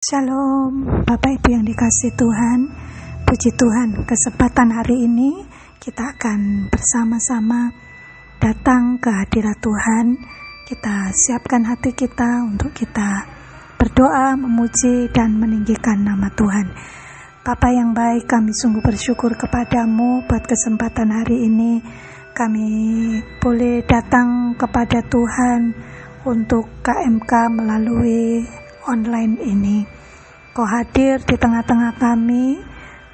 Shalom, Bapak Ibu yang dikasihi Tuhan. Puji Tuhan, kesempatan hari ini kita akan bersama-sama datang ke hadirat Tuhan. Kita siapkan hati kita untuk kita berdoa, memuji dan meninggikan nama Tuhan. Bapa yang baik, kami sungguh bersyukur kepadamu buat kesempatan hari ini. Kami boleh datang kepada Tuhan untuk KMK melalui online ini. Kau hadir di tengah-tengah kami,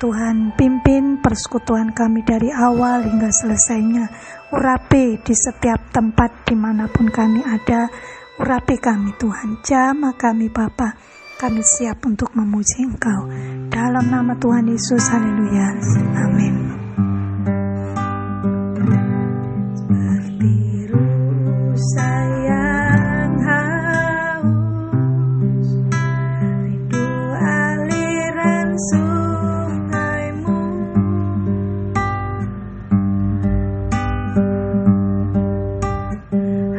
Tuhan pimpin persekutuan kami dari awal hingga selesainya. Urapi di setiap tempat dimanapun kami ada, urapi kami Tuhan, jamah kami Bapa. Kami siap untuk memuji Engkau. Dalam nama Tuhan Yesus, haleluya, amin. Berbiru sayang haus, rindu aliran sungaimu.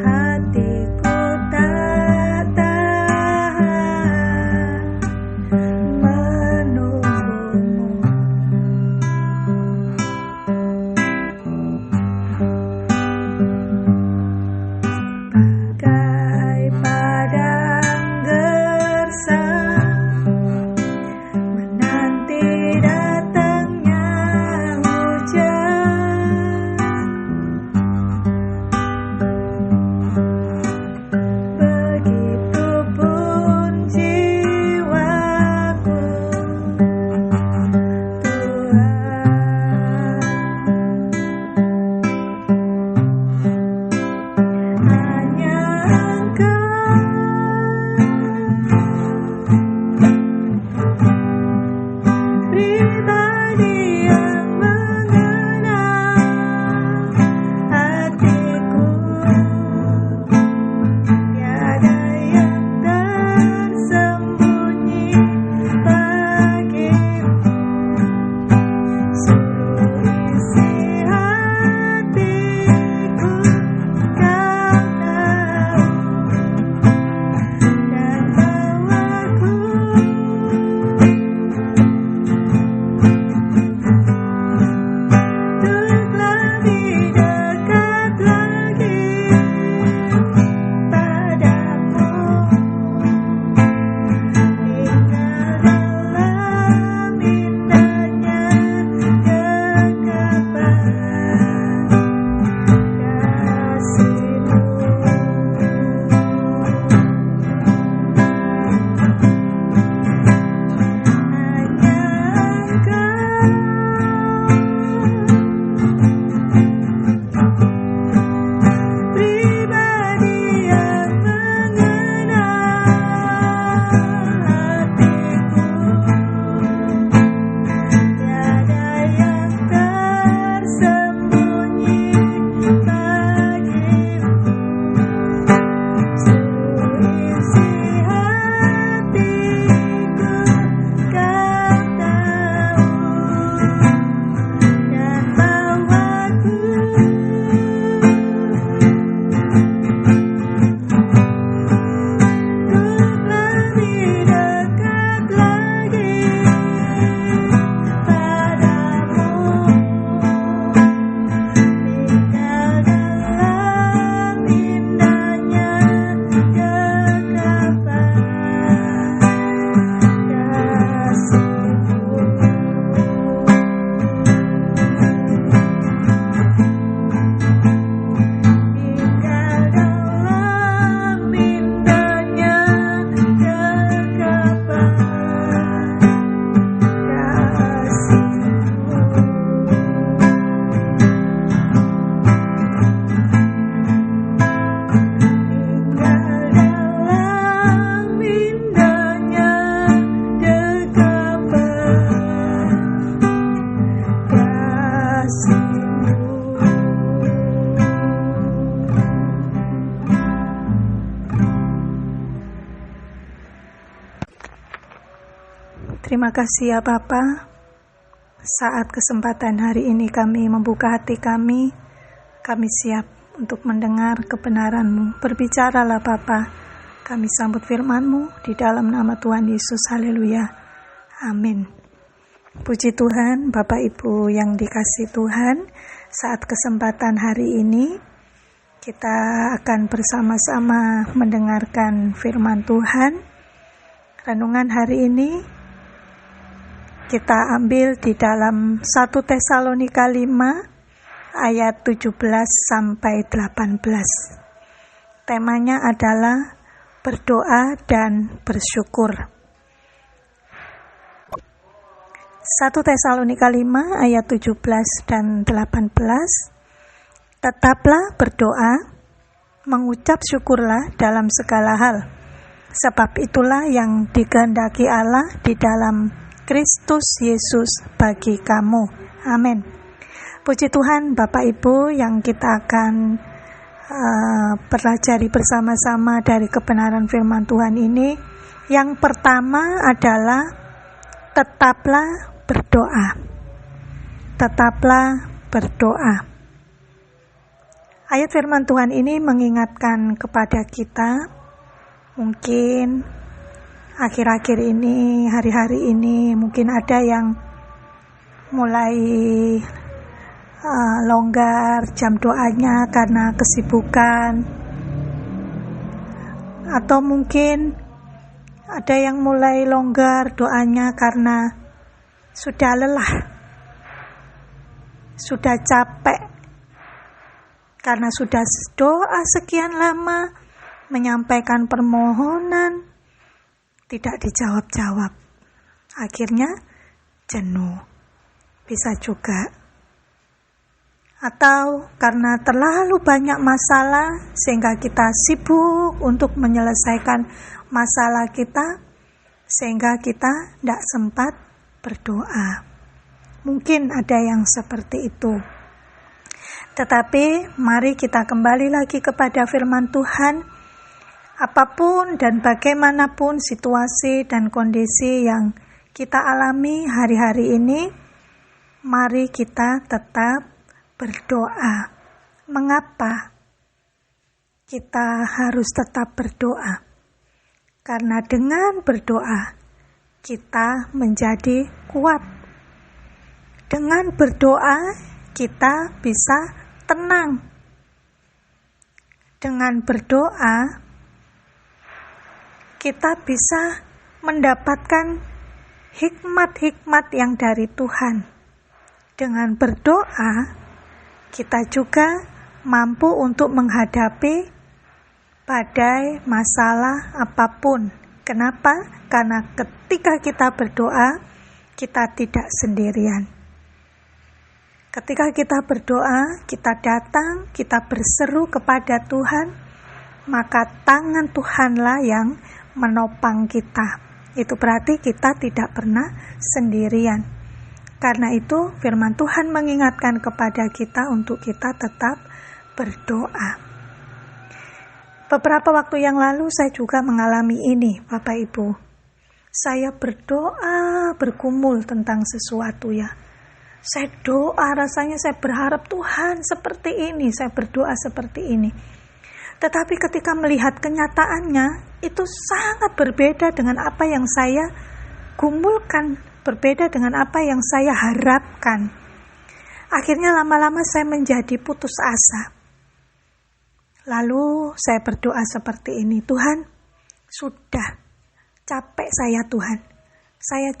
Hatiku tak tahan menunggumu. Bagai padang gersang menanti datangnya hujan, begitupun jiwaku Tuhan. Hanya Engkau pribadi yang mengenal hatiku, tiada yang tersembunyi bagimu. Seluruh isi hatiku Kau tahu, dan bawaku untuk lebih dekat lagi padamu, tinggal dalam indahnya kegelapan kasih-Mu. Pribadi yang mengenal hatiku, tiada yang tersembunyi bagimu. Seluruh isi hatiku Kau tahu, dan bawaku untuk lebih dekat lagi padamu, tinggal dalam indahnya kegelapan kasih-Mu. Tinggal dalam indahnya kegelapan kasih-Mu. Tinggal dalam indahnya kegelapan kasih-Mu. Terima kasih ya Bapa. Saat kesempatan hari ini kami membuka hati kami siap untuk mendengar kebenaran-Mu. Berbicaralah Bapa, Kami sambut firman-Mu di dalam nama Tuhan Yesus. Haleluya. Amin. Puji Tuhan, Bapak Ibu yang dikasihi Tuhan, saat kesempatan hari ini kita akan bersama-sama mendengarkan firman Tuhan. Renungan hari ini kita ambil di dalam 1 Tesalonika 5 ayat 17 sampai 18. Temanya adalah berdoa dan bersyukur. 1 Tesalonika 5 ayat 17 dan 18. Tetaplah berdoa, mengucap syukurlah dalam segala hal, sebab itulah yang dikehendaki Allah di dalam Kristus Yesus bagi kamu. Amin. Puji Tuhan, Bapak Ibu yang kita akan pelajari bersama-sama dari kebenaran firman Tuhan ini. Yang pertama adalah tetaplah berdoa. Tetaplah berdoa. Ayat firman Tuhan ini mengingatkan kepada kita, mungkin akhir-akhir ini, hari-hari ini, mungkin ada yang mulai longgar jam doanya karena kesibukan, atau mungkin ada yang mulai longgar doanya karena sudah lelah, sudah capek, karena sudah doa sekian lama, menyampaikan permohonan tidak dijawab-jawab, akhirnya jenuh. Bisa juga, atau karena terlalu banyak masalah sehingga kita sibuk untuk menyelesaikan masalah kita, sehingga kita tidak sempat berdoa. Mungkin ada yang seperti itu. Tetapi mari kita kembali lagi kepada firman Tuhan. Apapun dan bagaimanapun situasi dan kondisi yang kita alami hari-hari ini, mari kita tetap berdoa. Mengapa kita harus tetap berdoa? Karena dengan berdoa kita menjadi kuat. Dengan berdoa kita bisa tenang. Dengan berdoa kita bisa mendapatkan hikmat-hikmat yang dari Tuhan. Dengan berdoa kita juga mampu untuk menghadapi badai masalah apapun. Kenapa? Karena ketika kita berdoa, kita tidak sendirian. Ketika kita berdoa, kita datang, kita berseru kepada Tuhan, maka tangan Tuhanlah yang menopang kita. Itu berarti kita tidak pernah sendirian. Karena itu firman Tuhan mengingatkan kepada kita untuk kita tetap berdoa. Beberapa waktu yang lalu saya juga mengalami ini, Bapak Ibu. Saya berdoa, bergumul tentang sesuatu ya. Saya doa, rasanya saya berharap Tuhan seperti ini, saya berdoa seperti ini. Tetapi ketika melihat kenyataannya, itu sangat berbeda dengan apa yang saya gumulkan, berbeda dengan apa yang saya harapkan. Akhirnya lama-lama saya menjadi putus asa. Lalu saya berdoa seperti ini, Tuhan, sudah capek saya Tuhan. Saya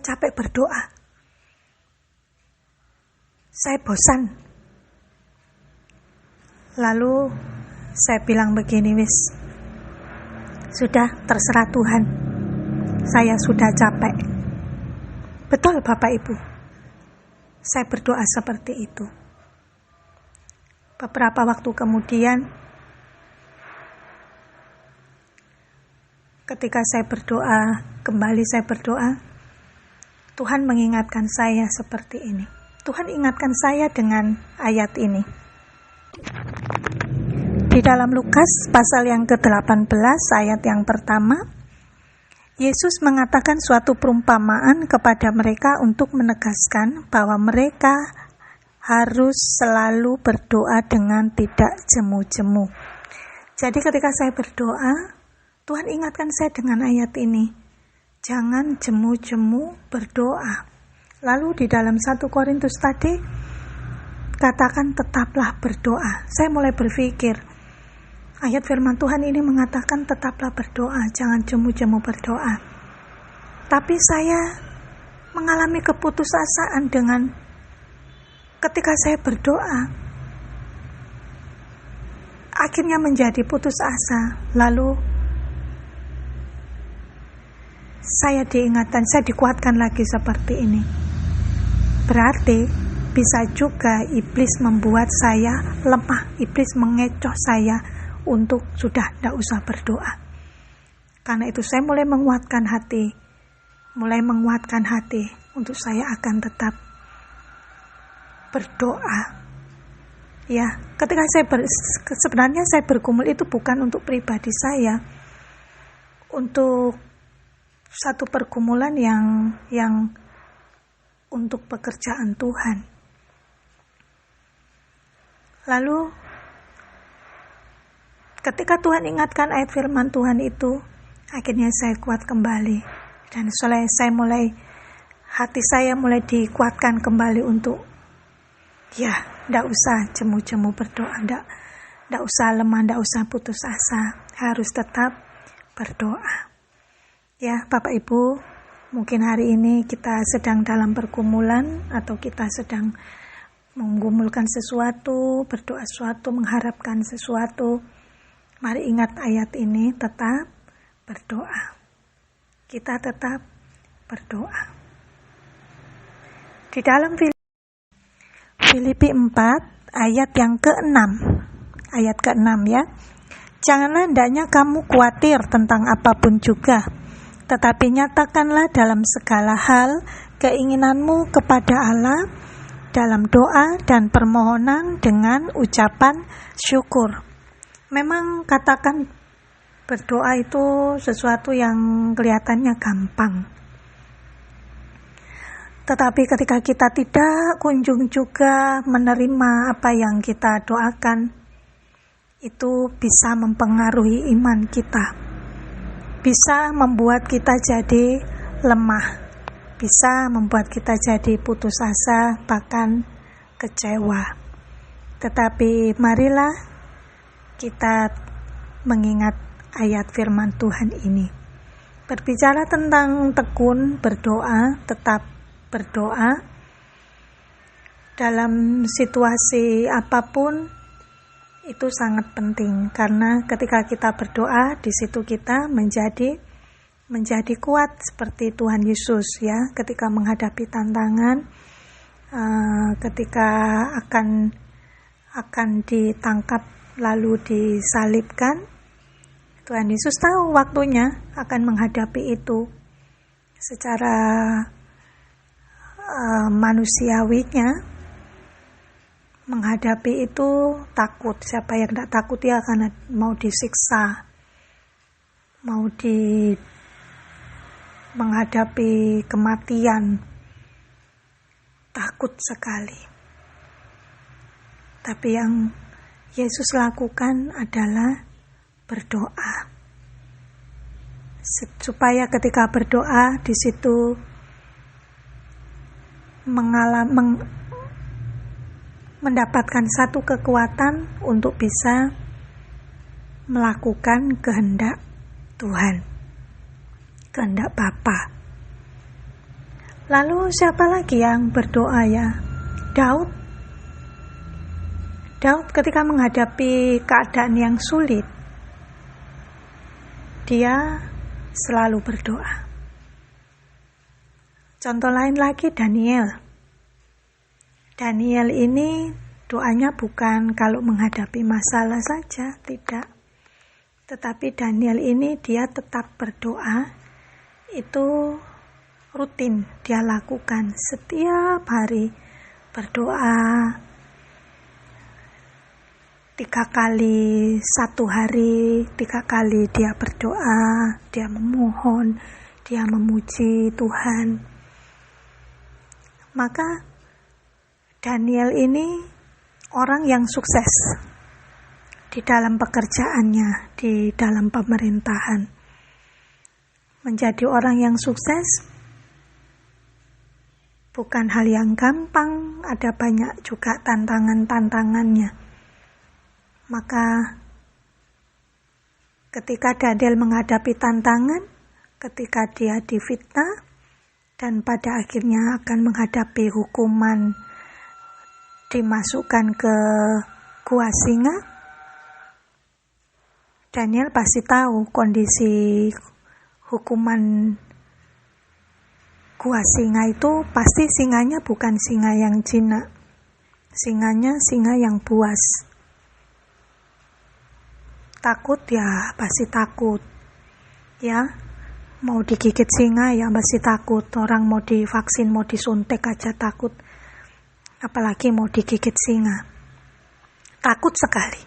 capek berdoa. Saya bosan. Lalu saya bilang begini, sudah terserah Tuhan. Saya sudah capek. Betul Bapak Ibu, saya berdoa seperti itu. Beberapa waktu kemudian, ketika saya berdoa, kembali saya berdoa, Tuhan mengingatkan saya seperti ini. Tuhan ingatkan saya dengan ayat ini. Di dalam Lukas pasal yang ke-18 ayat yang pertama, Yesus mengatakan suatu perumpamaan kepada mereka untuk menegaskan bahwa mereka harus selalu berdoa dengan tidak jemu-jemu. Jadi ketika saya berdoa, Tuhan ingatkan saya dengan ayat ini. Jangan jemu-jemu berdoa. Lalu di dalam 1 Korintus tadi, katakan tetaplah berdoa. Saya mulai berpikir, ayat firman Tuhan ini mengatakan tetaplah berdoa, jangan jemu-jemu berdoa. Tapi saya mengalami keputusasaan dengan ketika saya berdoa, akhirnya menjadi putus asa. Lalu saya diingatkan, saya dikuatkan lagi seperti ini. Berarti bisa juga iblis membuat saya lemah, iblis mengecoh saya untuk sudah tidak usah berdoa. Karena itu saya mulai menguatkan hati untuk saya akan tetap berdoa. Ya, ketika sebenarnya saya bergumul itu bukan untuk pribadi saya, untuk satu pergumulan yang untuk pekerjaan Tuhan. Lalu ketika Tuhan ingatkan ayat firman Tuhan itu, akhirnya saya kuat kembali. Dan hati saya mulai dikuatkan kembali untuk tidak usah jemu-jemu berdoa, tidak usah lemah, tidak usah putus asa, harus tetap berdoa. Ya, Bapak Ibu, mungkin hari ini kita sedang dalam pergumulan atau kita sedang menggumulkan sesuatu, berdoa sesuatu, mengharapkan sesuatu. Mari ingat ayat ini, tetap berdoa. Kita tetap berdoa. Di dalam Filipi 4 ayat yang ke-6. Ayat ke-6 ya. Janganlah hendaknya kamu khawatir tentang apapun juga, tetapi nyatakanlah dalam segala hal keinginanmu kepada Allah dalam doa dan permohonan dengan ucapan syukur. Memang katakan berdoa itu sesuatu yang kelihatannya gampang. Tetapi ketika kita tidak kunjung juga menerima apa yang kita doakan, itu bisa mempengaruhi iman kita. Bisa membuat kita jadi lemah, bisa membuat kita jadi putus asa, bahkan kecewa. Tetapi marilah kita mengingat ayat firman Tuhan ini. Berbicara tentang tekun berdoa, tetap berdoa dalam situasi apapun. Itu sangat penting, karena ketika kita berdoa, di situ kita menjadi kuat seperti Tuhan Yesus ya, ketika menghadapi tantangan, ketika akan ditangkap lalu disalibkan. Tuhan Yesus tahu waktunya akan menghadapi itu secara manusiawinya. Menghadapi itu takut. Siapa yang tidak takut dia akan mau disiksa, mau menghadapi kematian, takut sekali. Tapi yang Yesus lakukan adalah berdoa, supaya ketika berdoa di situ mendapatkan satu kekuatan untuk bisa melakukan kehendak Tuhan, kehendak Bapa. Lalu siapa lagi yang berdoa ya? Daud ketika menghadapi keadaan yang sulit, dia selalu berdoa. Contoh lain lagi Daniel ini doanya bukan kalau menghadapi masalah saja, tidak. Tetapi Daniel ini dia tetap berdoa, itu rutin dia lakukan setiap hari, berdoa 3 kali 1 hari, 3 kali dia berdoa, dia memohon, dia memuji Tuhan. Maka Daniel ini orang yang sukses di dalam pekerjaannya, di dalam pemerintahan. Menjadi orang yang sukses bukan hal yang gampang, ada banyak juga tantangan-tantangannya. Maka ketika Daniel menghadapi tantangan, ketika dia difitnah, dan pada akhirnya akan menghadapi hukuman dimasukkan ke gua singa, Daniel pasti tahu kondisi hukuman gua singa itu pasti singanya bukan singa yang jinak, singanya singa yang buas. Takut ya pasti takut, ya mau digigit singa ya pasti takut. Orang mau divaksin, mau disuntik aja takut, apalagi mau digigit singa, takut sekali.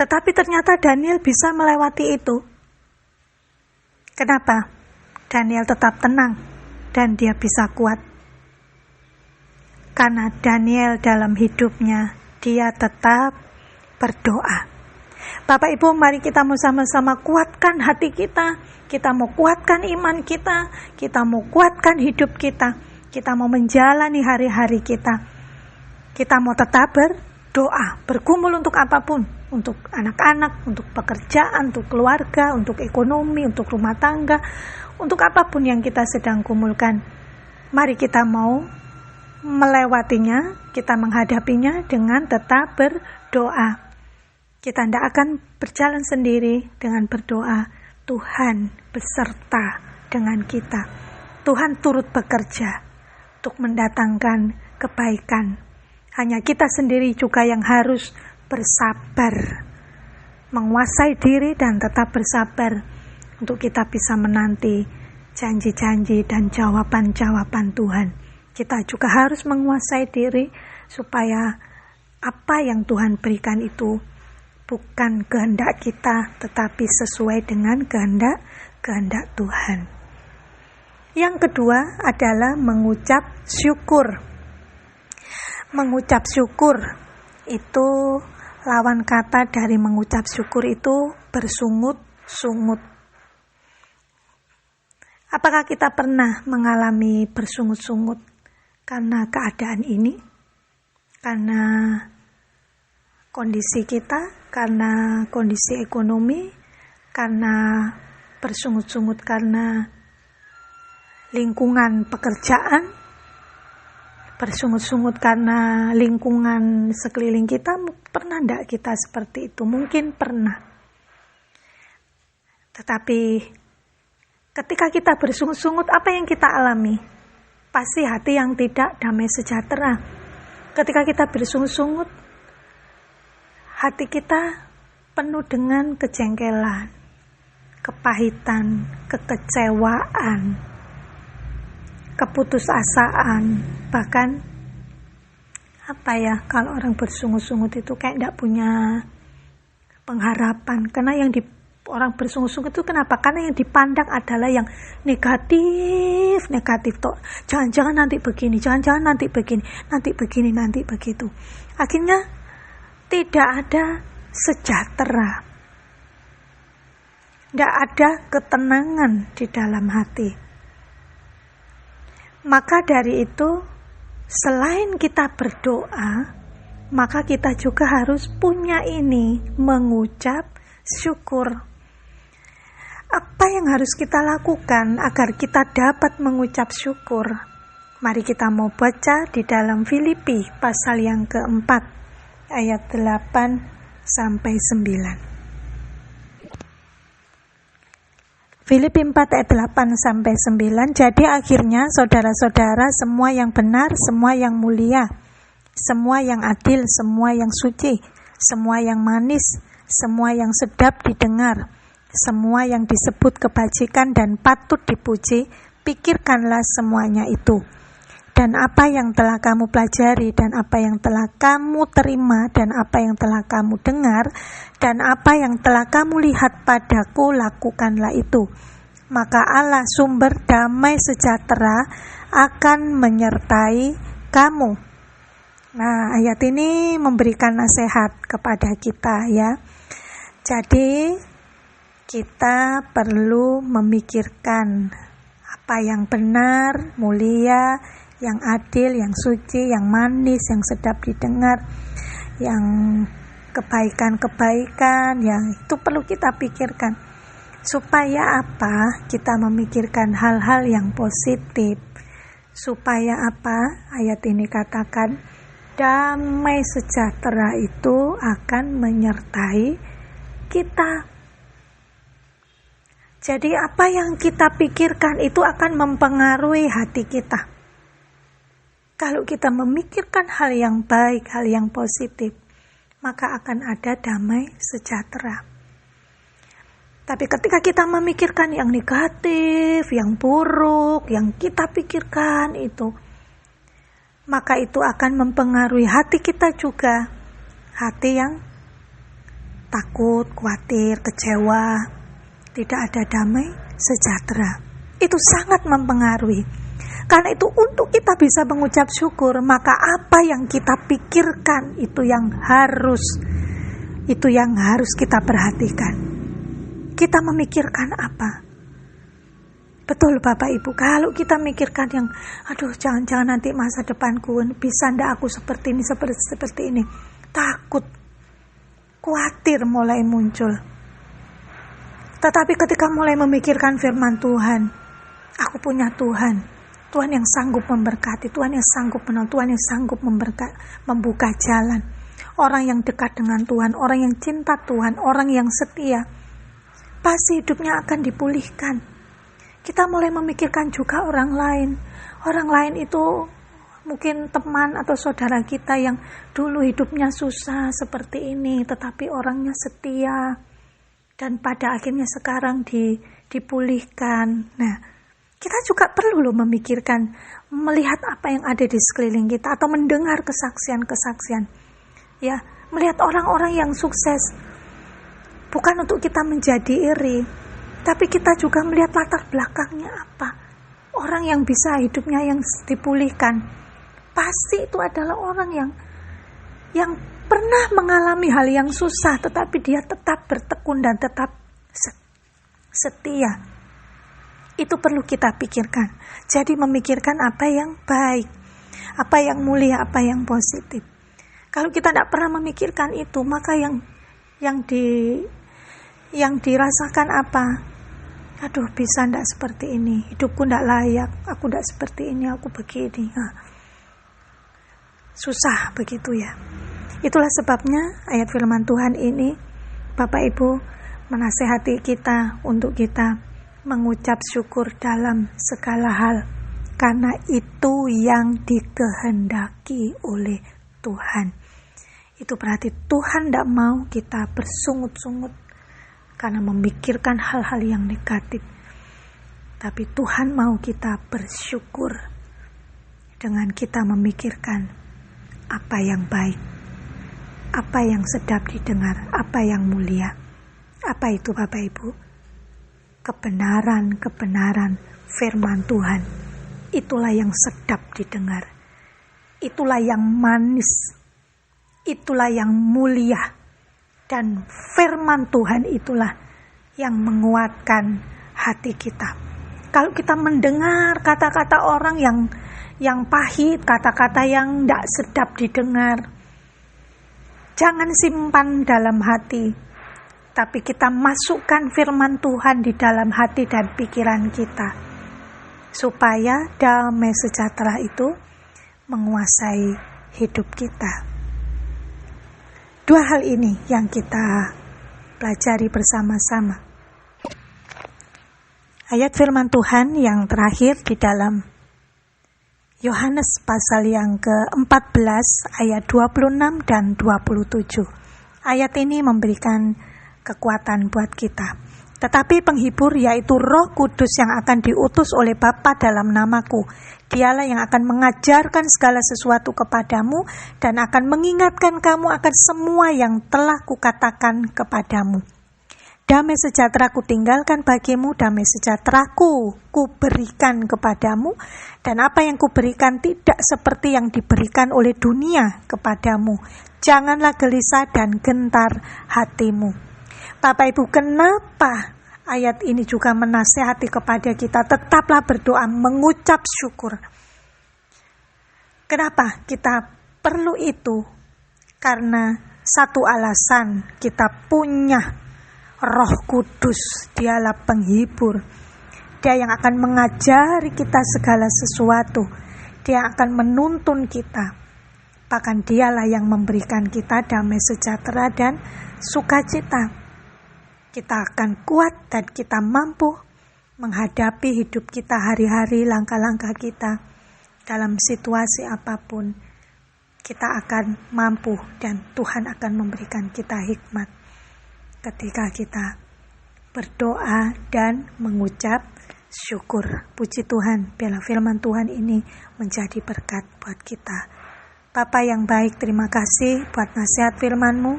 Tetapi ternyata Daniel bisa melewati itu. Kenapa? Daniel tetap tenang dan dia bisa kuat. Karena Daniel dalam hidupnya dia tetap berdoa. Bapak Ibu, mari kita mau sama-sama kuatkan hati kita. Kita mau kuatkan iman kita. Kita mau kuatkan hidup kita. Kita mau menjalani hari-hari kita. Kita mau tetap berdoa, bergumul untuk apapun. Untuk anak-anak, untuk pekerjaan, untuk keluarga, untuk ekonomi, untuk rumah tangga, untuk apapun yang kita sedang gumulkan. Mari kita mau melewatinya, kita menghadapinya dengan tetap berdoa. Kita tidak akan berjalan sendiri dengan berdoa. Tuhan beserta dengan kita. Tuhan turut bekerja untuk mendatangkan kebaikan. Hanya kita sendiri juga yang harus bersabar, menguasai diri dan tetap bersabar untuk kita bisa menanti janji-janji dan jawaban-jawaban Tuhan. Kita juga harus menguasai diri supaya apa yang Tuhan berikan itu bukan kehendak kita, tetapi sesuai dengan kehendak Tuhan. Yang kedua adalah mengucap syukur. Mengucap syukur itu lawan kata dari mengucap syukur itu bersungut-sungut. Apakah kita pernah mengalami bersungut-sungut karena keadaan ini? Karena kondisi kita, karena kondisi ekonomi, karena bersungut-sungut karena lingkungan pekerjaan, bersungut-sungut karena lingkungan sekeliling kita. Pernah tidak kita seperti itu? Mungkin pernah. Tetapi ketika kita bersungut-sungut, apa yang kita alami? Pasti hati yang tidak damai sejahtera. Ketika kita bersungut-sungut, hati kita penuh dengan kejengkelan, kepahitan, kekecewaan, keputusasaan. Bahkan kalau orang bersungut-sungut itu kayak tidak punya pengharapan. Karena orang bersungut-sungut itu kenapa? Karena yang dipandang adalah yang negatif toh. Jangan-jangan nanti begini, jangan-jangan nanti begini, nanti begini, nanti begitu. Akhirnya tidak ada sejahtera, tidak ada ketenangan di dalam hati. Maka dari itu, selain kita berdoa, maka kita juga harus punya ini, mengucap syukur. Apa yang harus kita lakukan agar kita dapat mengucap syukur? Mari kita mau baca di dalam Filipi pasal yang keempat, ayat 8-9. Filipi 4 ayat 8-9. Jadi akhirnya saudara-saudara, semua yang benar, semua yang mulia, semua yang adil, semua yang suci, semua yang manis, semua yang sedap didengar, semua yang disebut kebajikan dan patut dipuji, pikirkanlah semuanya itu. Dan apa yang telah kamu pelajari, dan apa yang telah kamu terima, dan apa yang telah kamu dengar, dan apa yang telah kamu lihat padaku, lakukanlah itu. Maka Allah sumber damai sejahtera akan menyertai kamu. Nah, ayat ini memberikan nasihat kepada kita ya. Jadi kita perlu memikirkan apa yang benar, mulia, yang adil, yang suci, yang manis, yang sedap didengar, yang kebaikan-kebaikan, yang itu perlu kita pikirkan. Supaya apa? Kita memikirkan hal-hal yang positif. Supaya apa? Ayat ini katakan, damai sejahtera itu akan menyertai kita. Jadi apa yang kita pikirkan itu akan mempengaruhi hati kita. Kalau kita memikirkan hal yang baik, hal yang positif, maka akan ada damai sejahtera. Tapi ketika kita memikirkan yang negatif, yang buruk, yang kita pikirkan itu, maka itu akan mempengaruhi hati kita juga. Hati yang takut, khawatir, kecewa, tidak ada damai sejahtera. Itu sangat mempengaruhi. Karena itu untuk kita bisa mengucap syukur, maka apa yang kita pikirkan itu yang harus kita perhatikan. Kita memikirkan apa? Betul Bapak Ibu, kalau kita mikirkan yang aduh jangan-jangan nanti masa depanku bisa ndak aku seperti ini, seperti ini. Takut, khawatir mulai muncul. Tetapi ketika mulai memikirkan firman Tuhan, aku punya Tuhan yang sanggup memberkati, Tuhan yang sanggup menolong, Tuhan yang sanggup membuka jalan. Orang yang dekat dengan Tuhan, orang yang cinta Tuhan, orang yang setia, pasti hidupnya akan dipulihkan. Kita mulai memikirkan juga orang lain. Orang lain itu mungkin teman atau saudara kita yang dulu hidupnya susah seperti ini, tetapi orangnya setia. Dan pada akhirnya sekarang dipulihkan. Nah, kita juga perlu memikirkan, melihat apa yang ada di sekeliling kita, atau mendengar kesaksian-kesaksian. Ya, melihat orang-orang yang sukses. Bukan untuk kita menjadi iri, tapi kita juga melihat latar belakangnya apa. Orang yang bisa hidupnya yang dipulihkan, pasti itu adalah orang yang pernah mengalami hal yang susah, tetapi dia tetap bertekun dan tetap setia. Itu perlu kita pikirkan. Jadi memikirkan apa yang baik, apa yang mulia, apa yang positif. Kalau kita tidak pernah memikirkan itu, maka yang dirasakan apa? Aduh, bisa tidak seperti ini, hidupku tidak layak, aku tidak seperti ini, aku begini. Susah begitu ya. Itulah sebabnya ayat firman Tuhan ini, Bapak Ibu, menasehati kita untuk kita mengucap syukur dalam segala hal, karena itu yang dikehendaki oleh Tuhan. Itu berarti Tuhan tidak mau kita bersungut-sungut karena memikirkan hal-hal yang negatif, tapi Tuhan mau kita bersyukur dengan kita memikirkan apa yang baik, apa yang sedap didengar, apa yang mulia. Apa itu Bapak Ibu? Kebenaran firman Tuhan, itulah yang sedap didengar, itulah yang manis, itulah yang mulia, dan firman Tuhan itulah yang menguatkan hati kita. Kalau kita mendengar kata-kata orang yang pahit, kata-kata yang tidak sedap didengar, jangan simpan dalam hati, tapi kita masukkan firman Tuhan di dalam hati dan pikiran kita, supaya damai sejahtera itu menguasai hidup kita. Dua hal ini yang kita pelajari bersama-sama. Ayat firman Tuhan yang terakhir di dalam Yohanes pasal yang ke-14 ayat 26 dan 27. Ayat ini memberikan kekuatan buat kita. Tetapi penghibur, yaitu Roh Kudus yang akan diutus oleh Bapa dalam namaku, dialah yang akan mengajarkan segala sesuatu kepadamu dan akan mengingatkan kamu akan semua yang telah kukatakan kepadamu. Damai sejahtera kutinggalkan bagimu, damai sejahteraku kuberikan kepadamu, dan apa yang kuberikan tidak seperti yang diberikan oleh dunia kepadamu. Janganlah gelisah dan gentar hatimu. Bapak Ibu, kenapa ayat ini juga menasehati kepada kita, tetaplah berdoa, mengucap syukur. Kenapa kita perlu itu? Karena satu alasan, kita punya Roh Kudus, dialah penghibur. Dia yang akan mengajari kita segala sesuatu. Dia akan menuntun kita. Bahkan dialah yang memberikan kita damai sejahtera dan sukacita. Kita akan kuat dan kita mampu menghadapi hidup kita hari-hari, langkah-langkah kita. Dalam situasi apapun, kita akan mampu dan Tuhan akan memberikan kita hikmat ketika kita berdoa dan mengucap syukur. Puji Tuhan, biarlah firman Tuhan ini menjadi berkat buat kita. Bapa yang baik, terima kasih buat nasihat firman-Mu.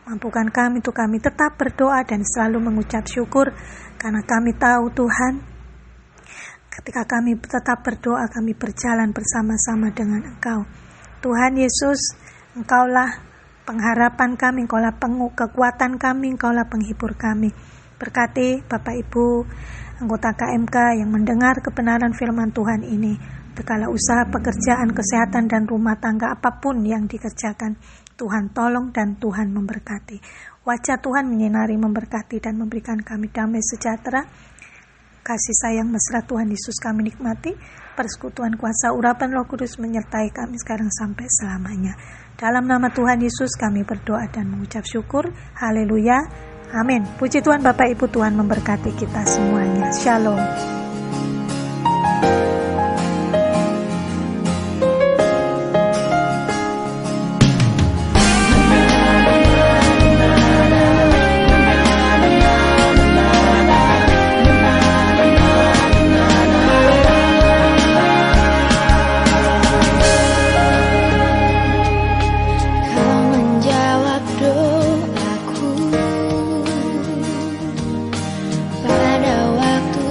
Mampukan kami untuk kami tetap berdoa dan selalu mengucap syukur, karena kami tahu Tuhan, ketika kami tetap berdoa, kami berjalan bersama-sama dengan Engkau. Tuhan Yesus, Engkaulah pengharapan kami, Engkaulah kekuatan kami, Engkaulah penghibur kami. Berkati Bapak Ibu anggota KMK yang mendengar kebenaran firman Tuhan ini, segala usaha, pekerjaan, kesehatan, dan rumah tangga apapun yang dikerjakan, Tuhan tolong dan Tuhan memberkati. Wajah Tuhan menyinari, memberkati, dan memberikan kami damai sejahtera. Kasih sayang mesra Tuhan Yesus kami nikmati. Persekutuan kuasa urapan Roh Kudus menyertai kami sekarang sampai selamanya. Dalam nama Tuhan Yesus kami berdoa dan mengucap syukur. Haleluya. Amin. Puji Tuhan Bapak Ibu, Tuhan memberkati kita semuanya. Shalom. Pada waktu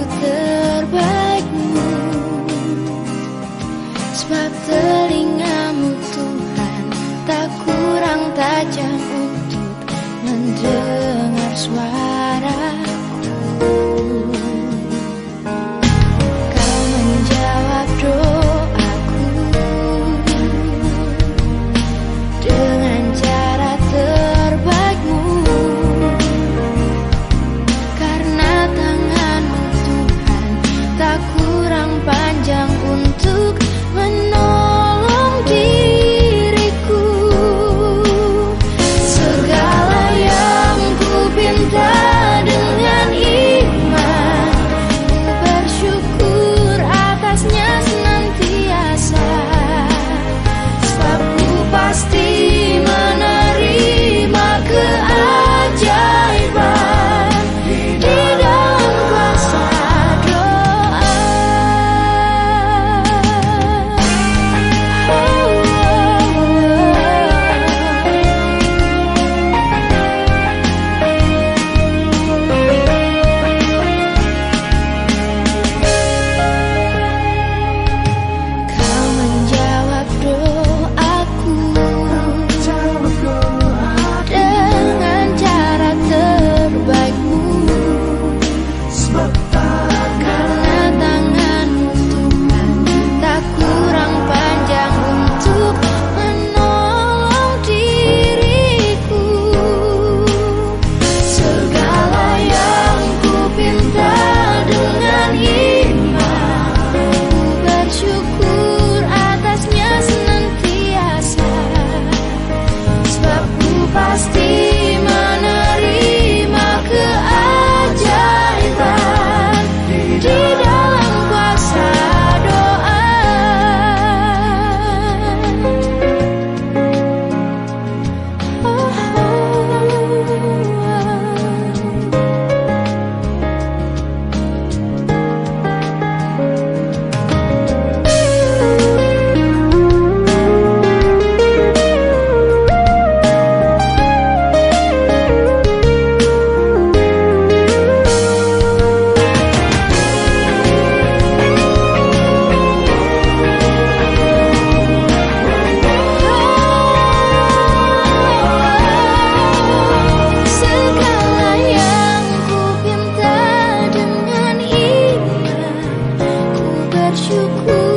syukur.